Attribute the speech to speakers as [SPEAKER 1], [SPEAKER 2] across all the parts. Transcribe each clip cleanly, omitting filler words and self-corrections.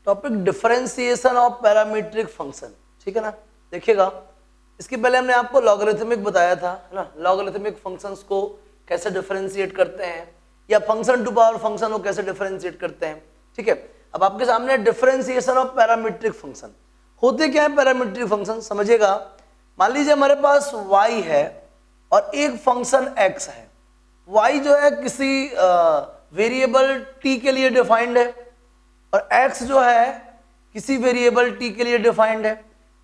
[SPEAKER 1] Topic differentiation of parametric function, ठीक है ना। देखिएगा, इसके पहले हमने आपको लॉगरिथमिक बताया था, है ना। लॉगरिथमिक फंक्शंस को कैसे डिफरेंशिएट करते हैं, या फंक्शन टू पावर फंक्शन को कैसे डिफरेंशिएट करते हैं, ठीक है। अब आपके सामने डिफरेंशिएशन ऑफ पैरामीट्रिक फंक्शन। होते क्या है पैरामीट्रिक फंक्शन, समझिएगा। मान लीजिए हमारे पास y है और एक फंक्शन x है। y जो है किसी वेरिएबल t के लिए डिफाइंड है और x जो है किसी वेरिएबल t के लिए डिफाइंड है।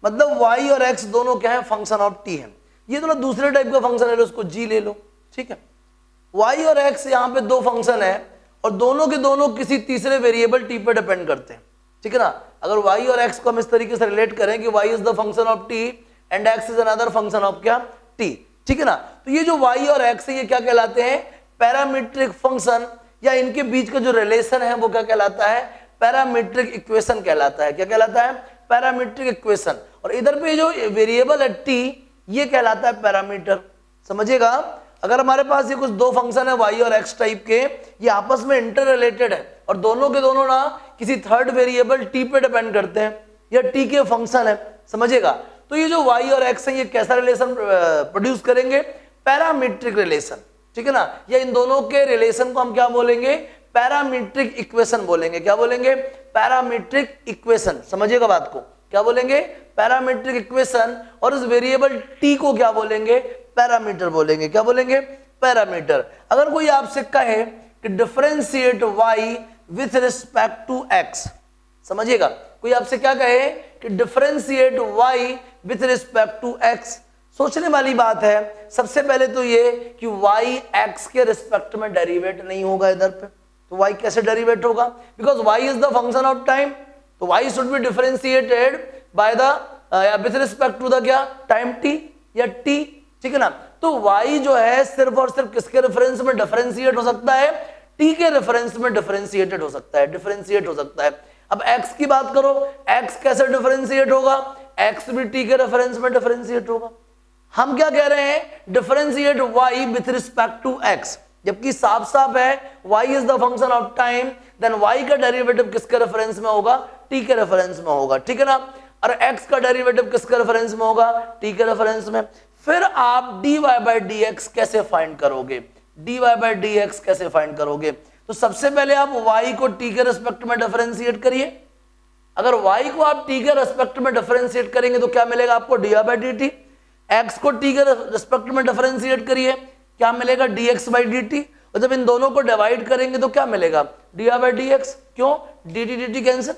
[SPEAKER 1] मतलब y और x दोनों क्या है, फंक्शन ऑफ t है। ये थोड़ा दूसरे टाइप का फंक्शन है, उसको g ले लो, ठीक है। y और x यहाँ पे दो फंक्शन है और दोनों के दोनों किसी तीसरे वेरिएबल t पे डिपेंड करते हैं, ठीक है ना। अगर y और x को हम इस तरीके से रिलेट करें कि y is the function of t and x is another function of क्या, t, ठीक है ना। तो ये जो y और x है ये क्या कहलाते हैं, पैरामीट्रिक फंक्शन, या इनके बीच का जो रिलेशन है वो क्या कहलाता है, पैरामीट्रिक इक्वेशन कहलाता है। क्या कहलाता है, पैरामीट्रिक इक्वेशन। और इधर पे जो वेरिएबल है t, ये कहलाता है पैरामीटर। समझिएगा, अगर हमारे पास ये कुछ दो फंक्शन है y और x टाइप के, ये आपस में इंटर रिलेटेड है और दोनों के दोनों ना किसी थर्ड वेरिएबल t पे डिपेंड करते हैं, या t के फंक्शन है, समझिएगा। तो ये जो y और x है ये कैसा रिलेशन प्रोड्यूस करेंगे, पैरामीट्रिक रिलेशन, ठीक है ना। या इन दोनों के रिलेशन को हम क्या बोलेंगे, पैरामीट्रिक इक्वेशन बोलेंगे। क्या बोलेंगे, पैरामीट्रिक इक्वेशन। समझिएगा बात को, क्या बोलेंगे, पैरामीट्रिक इक्वेशन। और इस वेरिएबल t को क्या बोलेंगे, पैरामीटर बोलेंगे। क्या बोलेंगे, पैरामीटर। अगर कोई आपसे कहे कि differentiate y with respect to x, समझिएगा, कोई आपसे क्या कहे कि differentiate y with respect to x, सोचने वाली बात है। सबसे पहले तो ये कि y x के रिस्पेक्ट में डेरिवेट नहीं होगा इधर पे, तो y कैसे डेरिवेट होगा, because y is the function of time, तो y should be differentiated by the with respect to the क्या, टाइम t या t, ठीक है ना। तो y जो है सिर्फ और सिर्फ किसके रेफरेंस में डिफरेंशिएट हो सकता है, t के रेफरेंस में डिफरेंशिएटेड हो सकता है, डिफरेंशिएट हो सकता है। अब x की बात करो, x कैसे डिफरेंशिएट होगा, x भी t के रेफरेंस में डिफरेंशिएट होगा। हम क्या कह रहे हैं, differentiate y with respect to x, जबकि साफ साफ है y is the function of time, then y का डेरिवेटिव किसके रेफरेंस में होगा, t के रेफरेंस में होगा, ठीक है ना। और x का डेरिवेटिव किसके रेफरेंस में होगा, t के रेफरेंस में। फिर आप dy बाय dx कैसे फाइंड करोगे, dy बाय dx कैसे फाइंड करोगे, तो सबसे पहले आप y को t के रेस्पेक्ट में डिफरेंशिएट करिए। अगर y को आप t के रेस्पेक्ट में डिफरेंशिएट करेंगे तो क्या मिलेगा आपको, dy बाय dt। x को t के रेस्पेक्ट में डिफरेंशिएट करिए, क्या मिलेगा, dx बाय dt। और जब इन दोनों को डिवाइड करेंगे तो क्या मिलेगा, dy बाय dx। क्यों, dt dt कैंसिल,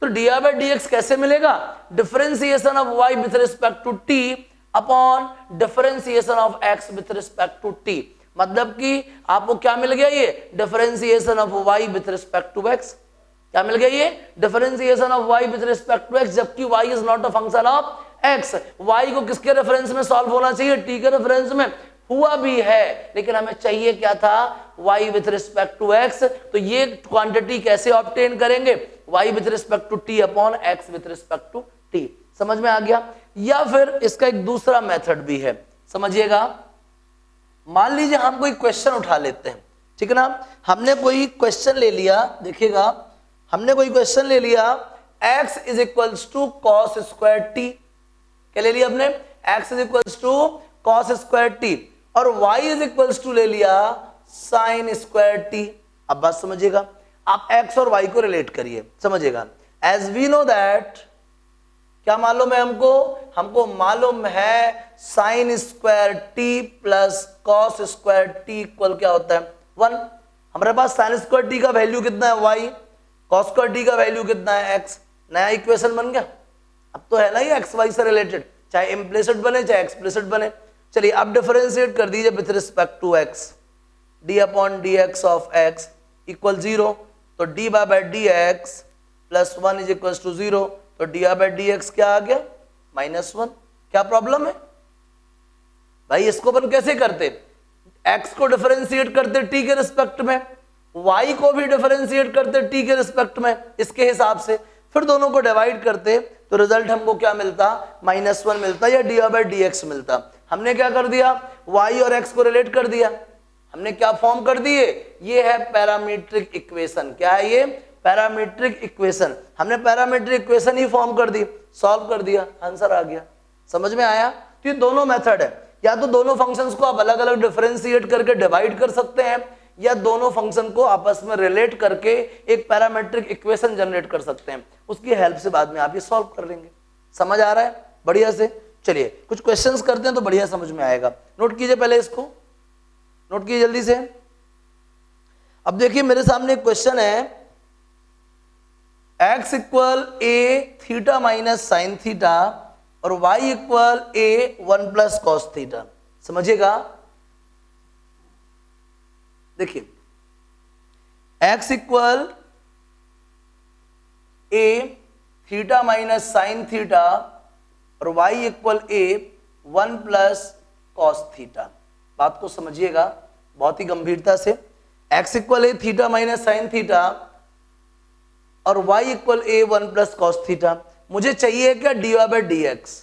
[SPEAKER 1] तो dy बाय dx कैसे मिलेगा, differentiation of y with respect to t upon differentiation of x with respect to t। मतलब कि आपको क्या मिल गया, ये differentiation of y with respect to x। क्या मिल गया, ये differentiation of y with respect to x, जबकि y is not a function of x। y को किसके रेफरेंस में सॉल्व होना चाहिए, t के रेफरेंस में, हुआ भी है, लेकिन हमें चाहिए क्या था, y with respect to x। तो ये क्वांटिटी कैसे ऑब्टेन करेंगे, y with respect to t upon x with respect to t। समझ में आ गया। या फिर इसका एक दूसरा मेथड भी है, समझिएगा। मान लीजिए हम कोई क्वेश्चन उठा लेते हैं, ठीक है ना। हमने कोई क्वेश्चन ले लिया, देखिएगा, हमने कोई क्वेश्चन ले लिया, x is equals to cos square t। क्या ले लिया हमने, x is equals to cos square t, और y इज इक्वल्स टू ले लिया साइन स्क्वायर t। अब बात समझिएगा, आप x और y को रिलेट करिए, समझिएगा। एज वी नो दैट, क्या मालूम है हमको, हमको मालूम है sine square t plus cos square t equal क्या होता है, 1। हमारे पास साइन स्क्वायर t का वैल्यू कितना है, y, कॉस स्क्वायर t का वैल्यू कितना है, x। नया इक्वेशन बन गया, अब तो है ना ये एक्स वाई से रिलेटेड, चाहे इम्प्लिसिट बने चाहे एक्सप्लिसिट बने। चलिए अब डिफरेंशिएट कर दीजिए with respect to x, d upon d x of x equal 0, तो d by dx plus 1 is equal to 0, तो डी बाय dx क्या आ गया, -1। क्या प्रॉब्लम है भाई, इसको अपन कैसे करते, x को डिफरेंशिएट करते t के रिस्पेक्ट में, y को भी डिफरेंशिएट करते t के रिस्पेक्ट में, इसके हिसाब से फिर दोनों को डिवाइड करते तो रिजल्ट हमको क्या मिलता, -1 मिलता या डी बाय dx मिलता। हमने क्या कर दिया, y और x को रिलेट कर दिया, हमने क्या फॉर्म कर दिए, ये है पैरामीट्रिक इक्वेशन। क्या है ये, पैरामीट्रिक इक्वेशन, हमने पैरामीट्रिक इक्वेशन ही फॉर्म कर दी, सॉल्व कर दिया, आंसर आ गया। समझ में आया? तो ये दोनों मेथड है, या तो दोनों फंक्शंस को आप अलग अलग डिफरेंशिएट करके डिवाइड कर सकते हैं, या दोनों फंक्शन को आपस में रिलेट करके एक पैरामीट्रिक इक्वेशन जनरेट कर सकते हैं। उसकी हेल्प से बाद में आप ये सॉल्व कर लेंगे। समझ आ रहा है बढ़िया से? चलिए कुछ क्वेश्चंस करते हैं तो बढ़िया समझ में आएगा। नोट कीजिए, पहले इसको नोट कीजिए जल्दी से। अब देखिए मेरे सामने एक क्वेश्चन है, x equal a theta minus sine theta और y equal a 1 plus cos theta. समझिएगा, देखिए x equal a theta minus sine theta और y equal a 1 plus cos theta. बात को समझिएगा बहुत ही गंभीरता से। x equal a theta minus sine theta और y equal a 1 plus cos theta. मुझे चाहिए क्या? dx।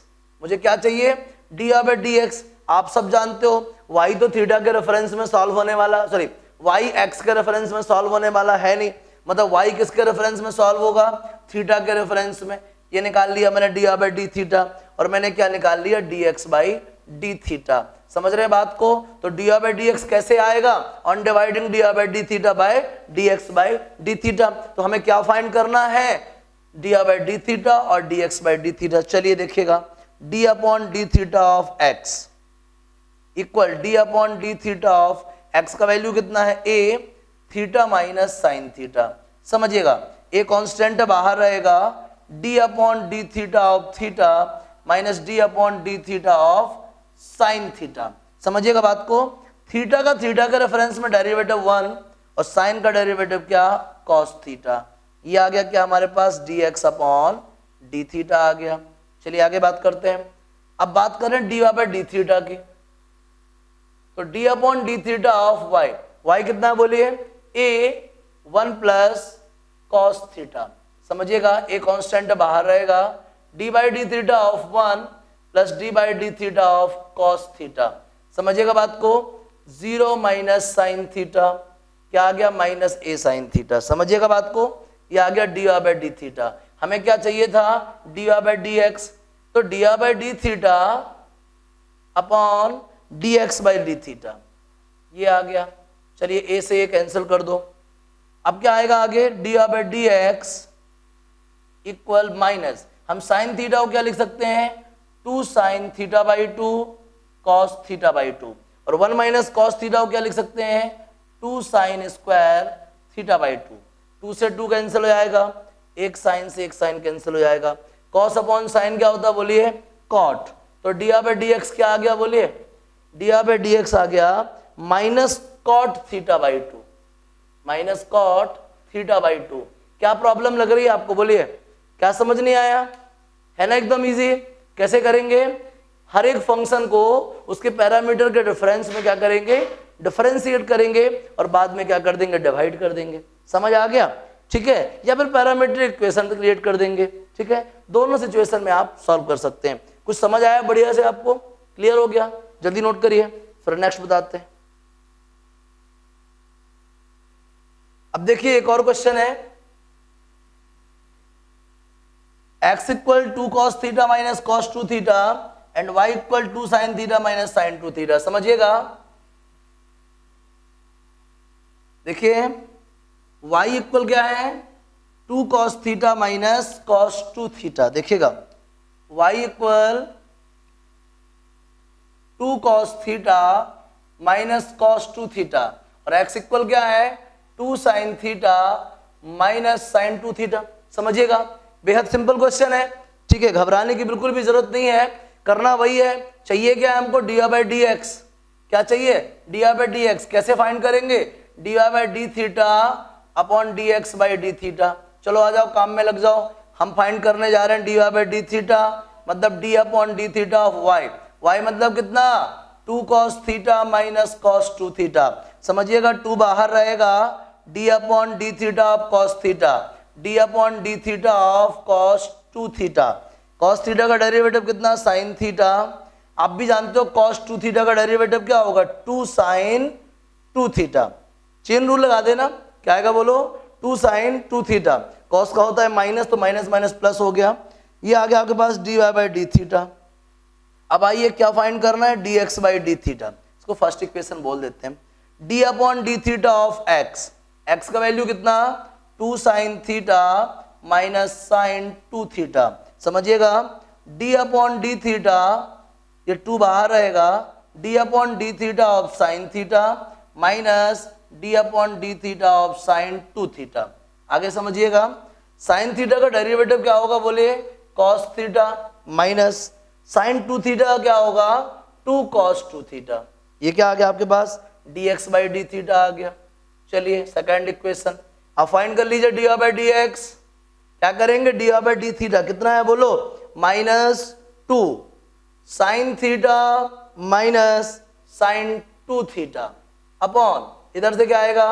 [SPEAKER 1] मुझे क्या चाहिए? dx। आप सब जानते हो y तो थीटा के रेफरेंस में सॉल्व होने वाला, सॉरी y x के रेफरेंस में सॉल्व होने वाला है नहीं, मतलब y किसके रेफरेंस में सॉल्व होगा? थीटा के रेफरेंस में। ये निकाल लिया मैंने d थीटा और मैंने क्या निकाल लिया? dx by D theta. समझ रहे बात को? तो dx कैसे आएगा? On dividing d theta by dx by D theta. तो हमें क्या फाइंड करना है? d थीटा और dx बाई डी थीटा। चलिए देखिएगा, d upon D theta of x equal d upon D theta of x का वैल्यू कितना है? a theta minus sine theta. समझिएगा, a कांस्टेंट बाहर रहेगा, d upon D theta of theta minus d upon D theta of sine theta. समझिएगा बात को, theta का थीटा के रेफरेंस में डेरिवेटिव 1 और साइन का डेरिवेटिव क्या? Cos theta. ये आ गया क्या हमारे पास? dx अपॉन डी थीटा आ गया। चलिए आगे बात करते हैं। अब बात करें dy बाई डी थीटा की, तो d upon D theta of y कितना है बोलिए? a 1 plus cos theta. समझिएगा, a कांस्टेंट बाहर रहेगा, d by D theta of 1 plus d by D theta of cos theta. समझिएगा बात को, 0 माइनस साइन थीटा क्या आ गया? Minus a sine theta. समझिएगा बात को, ये आ गया dy बाई डी थीटा। हमें क्या चाहिए था? dy by dx। तो dy by D theta upon dx by D theta, ये आ गया। चलिए a से a कैंसिल कर दो। अब क्या आएगा आगे? dy by dx equal minus, हम साइन थीटा को क्या लिख सकते हैं? 2 sine theta by 2 cos theta by 2, और 1 माइनस कॉस थीटा को क्या लिख सकते हैं? 2 साइन स्क्वायर थीटा बाई 2। 2 से 2 कैंसिल हो जाएगा, एक साइन से एक साइन कैंसिल हो जाएगा। कॉस अपॉन साइन क्या होता है बोलिए? कॉट। तो डी बाई डी एक्स क्या आ गया बोलिए? डी बाई डी एक्स आ गया minus cot theta by 2, minus cot theta by 2। क्या प्रॉब्लम लग रही है आपको बोलिए? क्या समझ नहीं आया? है ना एकदम इजी। कैसे करेंगे? हर एक फंक्शन को उसके पैरामीटर के डिफरेंस में क्या करेंगे? डिफरेंशिएट करेंगे और बाद में क्या कर देंगे? डिवाइड कर देंगे। समझ आ गया? ठीक है, या फिर पैरामीट्रिक इक्वेशन क्रिएट कर देंगे। ठीक है, दोनों सिचुएशन में आप सॉल्व कर सकते हैं। कुछ समझ आया बढ़िया से? आपको क्लियर हो गया? जल्दी नोट करिए, फिर नेक्स्ट बताते हैं। अब देखिए एक और क्वेश्चन है, x equal 2 cos theta minus cos 2 theta and y equal 2 sin theta minus sin 2 theta. समझिएगा, देखिए y इक्वल क्या है? 2 cos theta minus cos 2 theta. देखिएगा y equal 2 cos theta minus cos 2 theta और x इक्वल क्या है? 2 sin theta minus sin 2 theta. समझिएगा, बेहद सिंपल क्वेश्चन है। ठीक है, घबराने की बिल्कुल भी जरूरत नहीं है, करना वही है। चाहिए क्या हमको? D by d x. क्या चाहिए? D by d x. कैसे फाइंड करेंगे? D by D theta upon d x by D theta. चलो आ जाओ, काम में लग जाओ। हम फाइंड करने जा रहे हैं डी बाई डी थीटा, मतलब d upon D theta of y. Y मतलब कितना? 2 cos theta minus cos 2 theta. समझिएगा, 2 बाहर रहेगा, d upon D theta of cos theta, d upon D theta of cos 2 theta. cos theta का derivative कितना? sin theta. आप भी जानते हो cos 2 थीटा का डेरिवेटिव क्या होगा? 2 sin 2 थीटा। चेन रूल लगा देना, क्या आएगा बोलो? 2 साइन 2 थीटा, कॉस का होता है माइनस, तो माइनस माइनस प्लस हो गया, ये आ गया आपके पास dy बाई डी थीटा। अब आइए क्या फाइंड करना है, dx बाई डी थीटा, इसको फर्स्ट इक्वेशन बोल देते हैं, d upon D theta of x, x का वैल्यू कितना 2 sine theta minus sine 2 theta, समझिएगा d अपॉन डी थीटा, ये 2 बाहर रहेगा, d upon D theta of sine theta minus d upon D theta of sine 2 theta. आगे समझिएगा sine theta का derivative क्या होगा बोलिए, cos theta minus sine 2 theta का क्या होगा 2 कॉस 2 थीटा, ये क्या आ गया आपके पास dx बाई डी थीटा आ गया। चलिए सेकंड इक्वेशन अब फाइंड कर लीजिए dy बाई डी एक्स, क्या करेंगे dy बाई डी थीटा कितना है बोलो minus 2 sine theta minus sine 2 theta upon इधर से क्या आएगा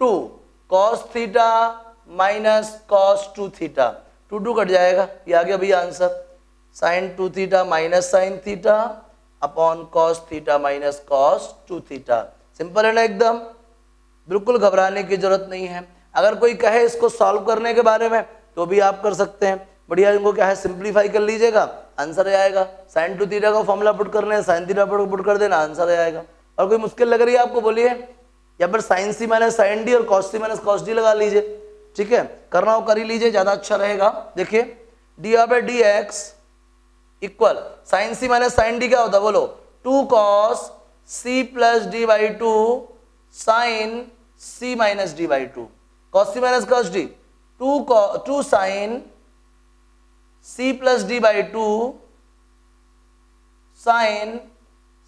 [SPEAKER 1] 2 cos theta minus cos 2 theta, 2 cut जाएगा, ये आ गया भैया answer, sine 2 theta minus sine theta upon cos theta minus cos 2 theta. Simple है ना एकदम, बिल्कुल घबराने की जरूरत नहीं है। अगर कोई कहे इसको सॉल्व करने के बारे में तो भी आप कर सकते हैं, बढ़िया, इनको क्या है सिंप्लीफाई कर लीजिएगा, आंसर आएगा। साइन 2 थीटा का फॉर्मूला पुट करना है, साइन थीटा पुट कर देना, आंसर आएगा। और कोई मुश्किल लग रही है आपको बोलिए, या फिर sign c minus sine D और cos c minus cos D लगा लीजिए, ठीक है, करना हो कर ही लीजिए, ज्यादा अच्छा रहेगा। देखिए d by d x equal sine c minus sine d क्या होता है बोलो 2 cos c plus d by 2 sine c minus d by 2, cos c minus cos d 2 sine c plus d by 2 sine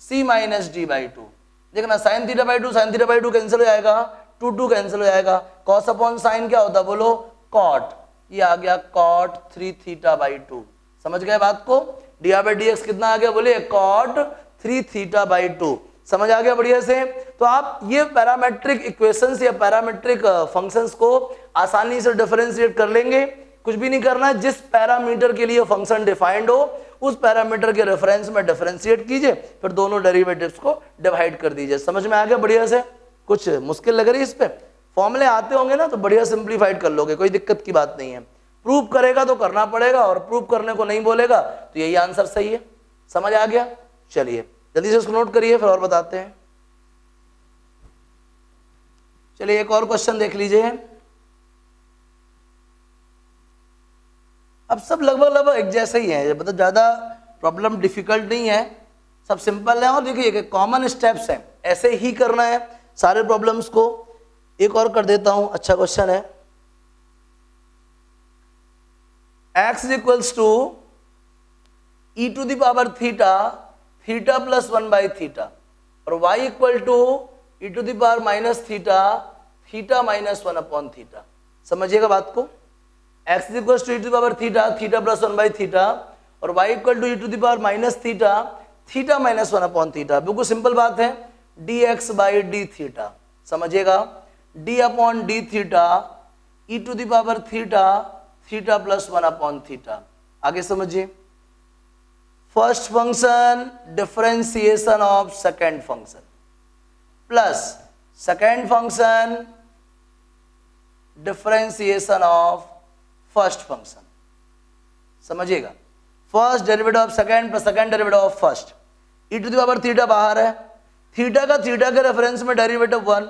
[SPEAKER 1] c minus d by 2। देखना sine theta by 2 sine theta by 2 cancel हो जाएगा, 2 cancel हो जाएगा, cos upon sine क्या होता है बोलो cot, ये आ गया कॉट 3 थीटा बाई 2। समझ गए बात को, डी बाई डी एक्स कितना आ गया बोलिए कॉट 3 थीटा बाई 2। समझ आ गया बढ़िया से। तो आप ये पैरामेट्रिक इक्वेशंस या पैरामेट्रिक फंक्शंस को आसानी से डिफरेंशिएट कर लेंगे, कुछ भी नहीं करना है, जिस पैरामीटर के लिए फंक्शन डिफाइंड हो उस पैरामीटर के रेफरेंस में डिफरेंशिएट कीजिए, फिर दोनों डेरिवेटिव्स को डिवाइड कर दीजिए। समझ में आ गया बढ़िया से, कुछ मुश्किल लग रही है इस पे, फॉर्मूले आते होंगे ना तो बढ़िया सिंप्लीफाइड कर लोगे, कोई दिक्कत की बात नहीं है। प्रूव करेगा तो करना पड़ेगा, और प्रूव करने को नहीं बोलेगा तो यही आंसर सही है। समझ आ गया, चलिए जल्दी से उसको नोट करिए फिर और बताते हैं। चलिए एक और क्वेश्चन देख लीजिए। अब सब लगभग एक जैसे ही है, मतलब ज्यादा प्रॉब्लम डिफिकल्ट नहीं है, सब सिंपल है। और देखिए कॉमन स्टेप्स हैं, ऐसे ही करना है सारे प्रॉब्लम्स को। एक और कर देता हूं, अच्छा क्वेश्चन है, x equals to e to the power theta theta plus 1 by theta, और y equal to e to the power minus theta theta minus 1 upon theta. समझिएगा बात को, x equals to e to the power theta theta plus 1 by theta, और y equal to e to the power minus theta theta minus 1 upon theta. बिल्कुल simple बात है, dx by D theta. समझिएगा d upon D theta e to the power theta theta plus 1 upon theta. आगे समझिए, first function differentiation of second function plus second function differentiation of first function. समझिएगा, first derivative of second plus second derivative of first, e to the power theta बाहर है, theta का theta के reference में derivative 1,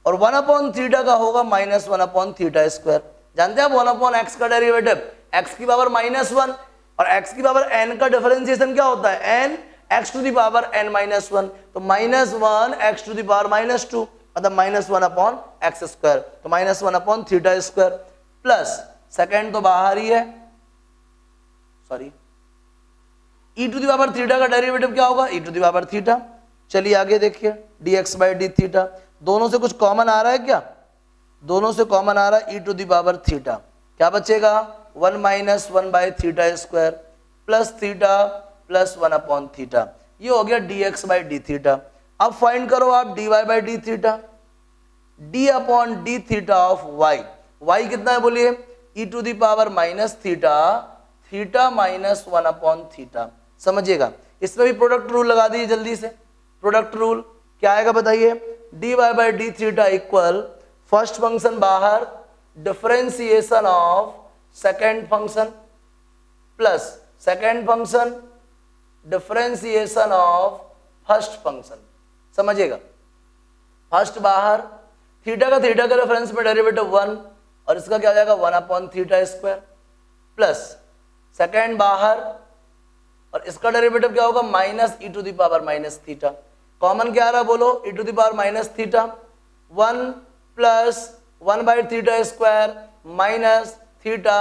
[SPEAKER 1] और 1 upon theta का होगा minus 1 upon theta square. जानते हैं आप 1 अपॉन एक्स का डेरिवेटिव x की पावर माइनस 1, और x की पावर n का डिफरेंशिएशन क्या होता है n x to the power n minus 1, तो minus 1 x to the power minus 2, मतलब माइनस 1 अपॉन एक्स स्क्वायर, तो minus 1 upon theta square, plus second तो बाहर ही है, sorry e to the power theta का डेरिवेटिव क्या होगा e to the power theta. चलिए आगे देखिए, dx बाई डी थीटा, दोनों से कुछ कॉमन आ रहा है क्या, दोनों से कॉमन आ रहा है e to the power theta, क्या बचेगा 1 minus 1 by theta square plus theta plus 1 upon theta, ये हो गया dx बाई डी थीटा। अब फाइंड करो आप dy by D theta, d upon D theta of y, y कितना है बोलिए e to the power minus theta theta minus 1 upon theta. समझिएगा, इसमें भी प्रोडक्ट रूल लगा दीजिए जल्दी से। प्रोडक्ट रूल क्या आएगा बताइए, dy by D theta equal first function बाहर differentiation of second function plus second function differentiation of first function. समझिएगा, फर्स्ट बाहर, थीटा का रेफरेंस में डेरिवेटिव 1 और इसका क्या हो जाएगा 1/θ² प्लस सेकेंड बाहर और इसका डेरिवेटिव क्या होगा -e⁻⁻θ। कॉमन क्या आ रहा बोलो, e⁻⁻θ 1 plus 1/θ² minus theta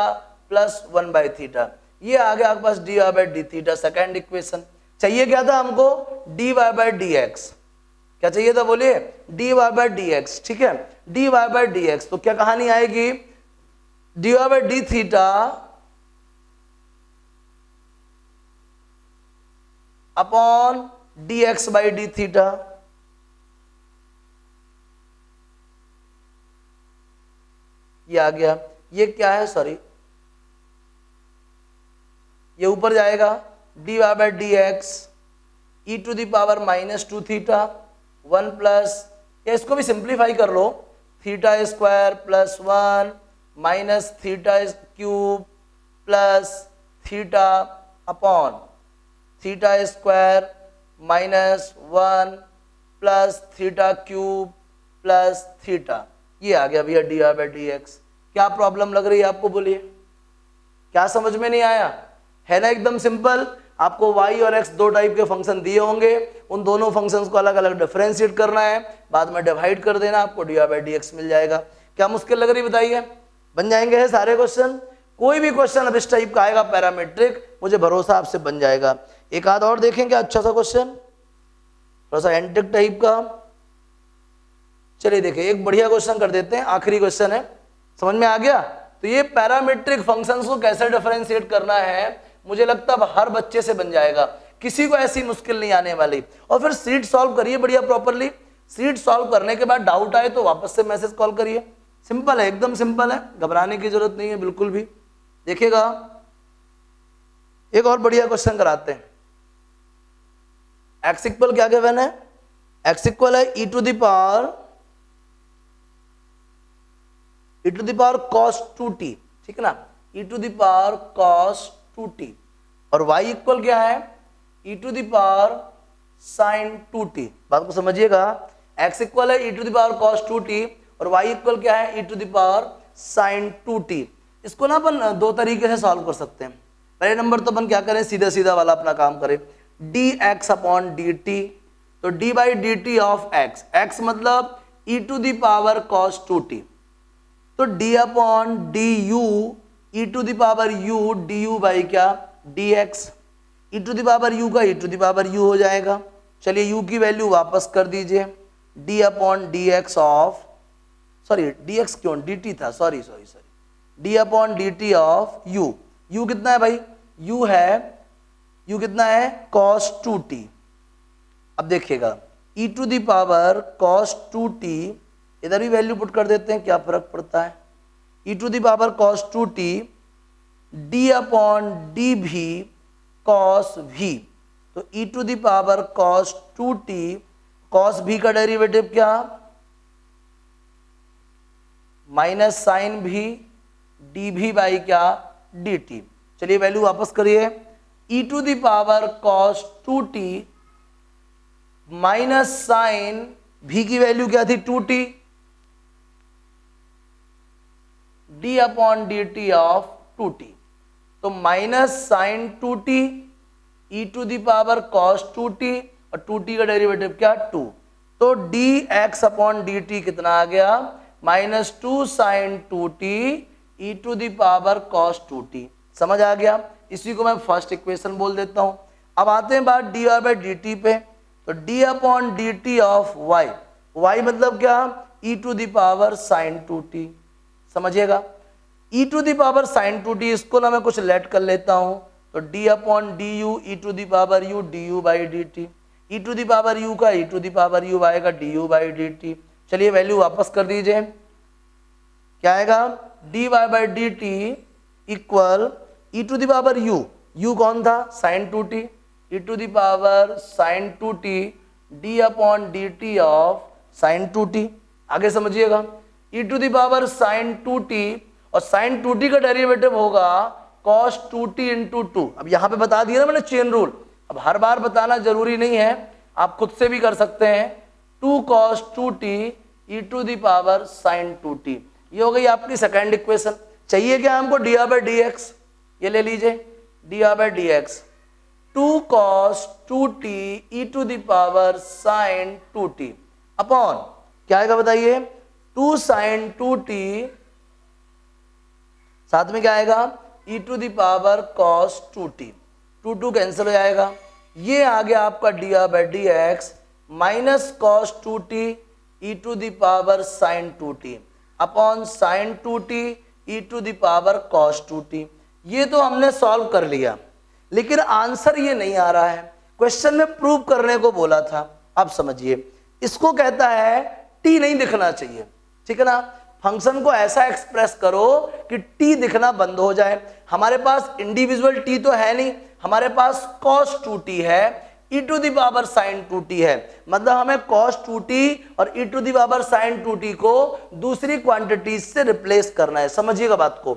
[SPEAKER 1] plus 1/θ। ये आ गया आपके पास dy/dθ सेकेंड इक्वेशन। चाहिए क्या था हमको dy/dx, क्या चाहिए था बोलिए dy/dx, ठीक है dy/dx। तो क्या कहानी आएगी dy/dθ अपॉन dx/dθ। ये आ गया, ये क्या है सॉरी, ये ऊपर जाएगा dy/dx e⁻⁻2θ 1 प्लस, या इसको भी सिंप्लीफाई कर लो θ² plus 1 minus θ³ plus theta upon θ² minus 1 plus θ³ plus theta. ये आ गया भैया dy/dx। क्या प्रॉब्लम लग रही है आपको बोलिए, क्या समझ में नहीं आया, है ना एकदम सिंपल। आपको y और x दो टाइप के फंक्शन दिए होंगे, उन दोनों फंक्शंस को अलग अलग डिफरेंशिएट करना है, बाद में डिवाइड कर देना, आपको dy/dx मिल जाएगा। क्या मुश्किल लग रही बताइए, बन जाएंगे है सारे क्वेश्चन। कोई भी क्वेश्चन अब इस टाइप का आएगा पैरामीट्रिक, मुझे भरोसा आपसे बन जाएगा। एक आध और देखेंगे अच्छा सा क्वेश्चन, थोड़ा सा एंटिक टाइप का। चलिए देखिए एक बढ़िया क्वेश्चन कर देते हैं, आखिरी क्वेश्चन है, समझ में आ गया। तो ये पैरामीट्रिक फंक्शंस को कैसे डिफरेंशिएट करना है, मुझे लगता है हर बच्चे से बन जाएगा, किसी को ऐसी मुश्किल नहीं आने वाली। और फिर सीट सॉल्व करिए बढ़िया प्रॉपरली, सीट सॉल्व करने के बाद डाउट आए तो वापस से मैसेज कॉल करिए। सिंपल है, एकदम सिंपल है, घबराने की जरूरत नहीं है बिल्कुल भी। देखिएगा एक और बढ़िया क्वेश्चन कराते हैं। एक्स इक्वल क्या गिवन है, एक्स इक्वल है e⁻ cos 2t, ठीक है ना, e⁻ cos 2t। और y इक्वल क्या है e⁻ sin 2t। बात को समझिएगा, x इक्वल है e⁻ cos 2t और y इक्वल क्या है e⁻ sin 2t। इसको ना अपन दो तरीके से सॉल्व कर सकते हैं। पहले नंबर तो अपन क्या करें, सीधा सीधा वाला अपना काम करें, dx/dt। तो d/dt ऑफ x, x मतलब e⁻ cos 2t, तो d/du e⁻u du बाई क्या dx, e⁻u का e⁻u हो जाएगा। चलिए u की वैल्यू वापस कर दीजिए, d/dx ऑफ, सॉरी dx क्यों dt था, sorry d/dt of u। u कितना है भाई, u कितना है cos 2t। अब देखिएगा e⁻ cos 2t, इधर भी वैल्यू पुट कर देते हैं, क्या फर्क पड़ता है, e⁻ cos 2t d/dv cos v। तो e⁻ cos 2t cos v का डेरिवेटिव क्या minus sine v dv by क्या dt। चलिए वैल्यू वापस करिए, e⁻ cos 2t minus sine v की वैल्यू क्या थी 2t, d/dt ऑफ 2t। तो minus sign 2t e⁻ cos 2t और 2t का डेरिवेटिव क्या 2। तो dx/dt कितना आ गया -2 sin 2t e⁻ cos 2t। समझ आ गया, इसी को मैं फर्स्ट इक्वेशन बोल देता हूं। अब आते हैं बात dy/dt पे, तो d/dt ऑफ y मतलब क्या e⁻ sin 2t। समझिएगा e⁻ sin 2t, इसको ना मैं कुछ लेट कर लेता हूं, तो d/du e⁻u du by dt, e⁻u का e⁻u आएगा du बाई dt। चलिए वैल्यू वापस कर दीजिए, क्या आएगा dy/dt इक्वल e⁻u, u कौन था sin 2t, e⁻ sin 2t d/dt of sin 2t। आगे समझिएगा e to the power sine 2t, और साइन 2t का डेरिवेटिव होगा cos 2t इंटू 2। अब यहां पे बता दिया ना मैंने चेन रूल, अब हर बार बताना जरूरी नहीं है, आप खुद से भी कर सकते हैं। 2 cos 2t e to the power sine 2t, ये हो गई आपकी सेकेंड इक्वेशन। चाहिए क्या हमको, dr बाई dx, ये ले लीजिए dr by dx, 2 cos 2t e to the power sine 2t upon क्या आएगा बताइए, 2 sin 2t, साथ में क्या आएगा e to the power cos 2t, 2 cancel हो जाएगा, ये आ गया आपका dr by dx minus cos 2t e to the power sin 2t upon sin 2t e to the power cos 2t। ये तो हमने सॉल्व कर लिया, लेकिन आंसर ये नहीं आ रहा है, क्वेश्चन में प्रूव करने को बोला था। अब समझिए, इसको कहता है t नहीं दिखना चाहिए, ठीक है ना। फंक्शन को ऐसा एक्सप्रेस करो कि t दिखना बंद हो जाए। हमारे पास इंडिविजुअल t तो है नहीं, हमारे पास cos 2t है, e to the power sin 2t है, मतलब हमें cos 2t और e to the power sin 2t को दूसरी क्वांटिटी से रिप्लेस करना है। समझिएगा बात को,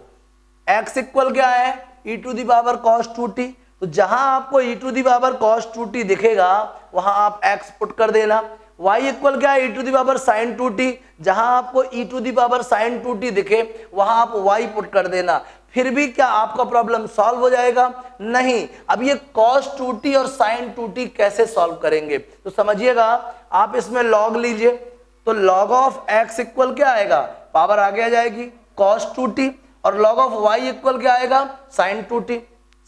[SPEAKER 1] x इक्वल क्या है, e to the power cos 2t, तो जहां आपको e to the power cos 2t दिखेगा वहां आप x पुट कर देना। y इक्वल क्या है, e to the power sin 2t, जहां आपको e to the power sin 2t दिखे वहां आप y पुट कर देना। फिर भी क्या आपका प्रॉब्लम सॉल्व हो जाएगा? नहीं। अब ये cos 2t और sin 2t कैसे सॉल्व करेंगे, तो समझिएगा, आप इसमें log लीजिए, तो log ऑफ x इक्वल क्या आएगा, पावर आगे आ जाएगी cos 2t, और log ऑफ y इक्वल क्या आएगा, sin 2t।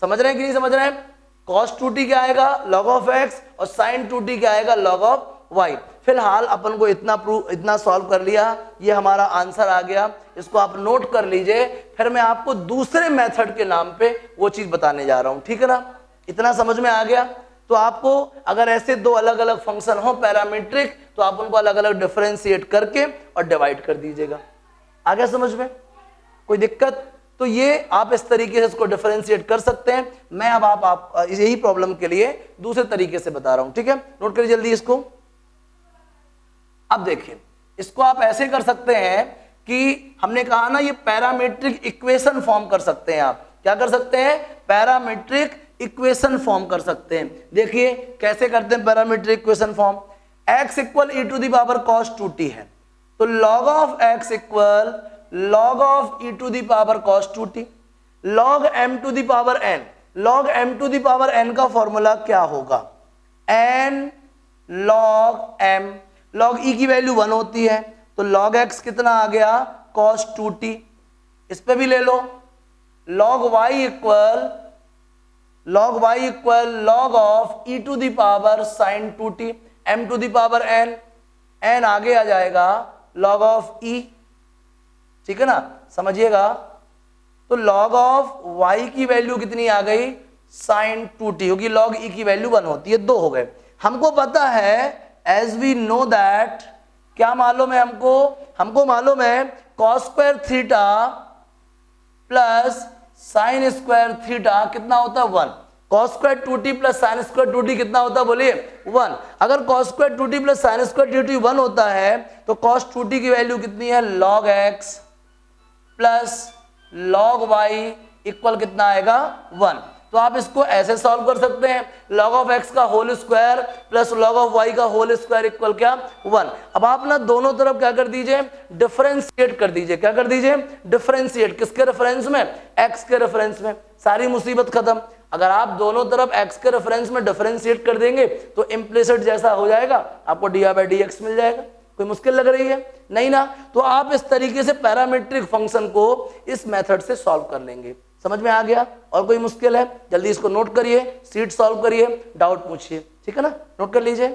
[SPEAKER 1] समझ रहे हैं कि नहीं समझ रहे हैं? cos 2t क्या आएगा, log ऑफ x, और sin 2t क्या आएगा, log ऑफ y। फिलहाल अपन को इतना सॉल्व कर लिया, ये हमारा आंसर आ गया, इसको आप नोट कर लीजिए। फिर मैं आपको दूसरे मेथड के नाम पे वो चीज बताने जा रहा हूं, ठीक है ना। इतना समझ में आ गया? तो आपको अगर ऐसे दो अलग अलग फंक्शन हो पैरामीट्रिक, तो आप उनको अलग अलग डिफरेंशिएट करके और डिवाइड कर दीजिएगा। आ गया समझ में? कोई दिक्कत? तो ये आप इस तरीके से इसको डिफरेंशिएट कर सकते हैं। मैं अब आप यही प्रॉब्लम के लिए दूसरे तरीके से बता रहा हूं, ठीक है। नोट करिए जल्दी इसको। अब देखिए, इसको आप ऐसे कर सकते हैं कि हमने कहा ना, ये पैरामीट्रिक इक्वेशन फॉर्म कर सकते हैं। आप क्या कर सकते हैं, पैरामीट्रिक इक्वेशन फॉर्म कर सकते हैं। देखिए कैसे करते हैं parametric equation form. x equal e to the power cos 2t है, तो log of x equal log of e to the power cos 2t, log m to the power n, log m to the power n का formula क्या होगा, n log m, log e की value 1 होती है, तो log x कितना आ गया, cos 2t। इस पे भी ले लो, log y equal log of e to the power sin 2t, m to the power n, n आगे आ जाएगा log ऑफ e, ठीक है ना। समझिएगा, तो log ऑफ y की वैल्यू कितनी आ गई, sin 2t, क्योंकि log e की वैल्यू 1 होती है। 2 हो गए। हमको पता है, as we know that, क्या मालूम है हमको मालूम है cos square theta plus sine square theta कितना होता है, 1। cos square 2t plus sine square 2t कितना होता है, बोलिए 1। अगर cos square 2t plus sine square 2t 1 होता है, तो cos 2t की वैल्यू कितनी है, log x plus log y equal कितना आएगा, 1। तो आप इसको ऐसे सॉल्व कर सकते हैं, log ऑफ x का whole square plus log of y का होल स्क्वायर इक्वल क्या, 1। अब आप ना दोनों तरफ क्या कर दीजिए, डिफरेंशिएट कर दीजिए। क्या कर दीजिए, डिफरेंशिएट। किसके रेफरेंस में, x के रेफरेंस में। सारी मुसीबत खत्म। अगर आप दोनों तरफ x के रेफरेंस में डिफरेंशिएट कर देंगे तो इम्प्लिसिट जैसा हो जाएगा, आपको dr बाई dx मिल जाएगा। कोई मुश्किल लग रही है? नहीं ना। तो आप इस तरीके से पैरामीट्रिक फंक्शन को इस मेथड से सॉल्व कर लेंगे। समझ में आ गया? और कोई मुश्किल है, जल्दी इसको नोट करिए, सीट सॉल्व करिए, डाउट पूछिए, ठीक है ना। नोट कर लीजिए।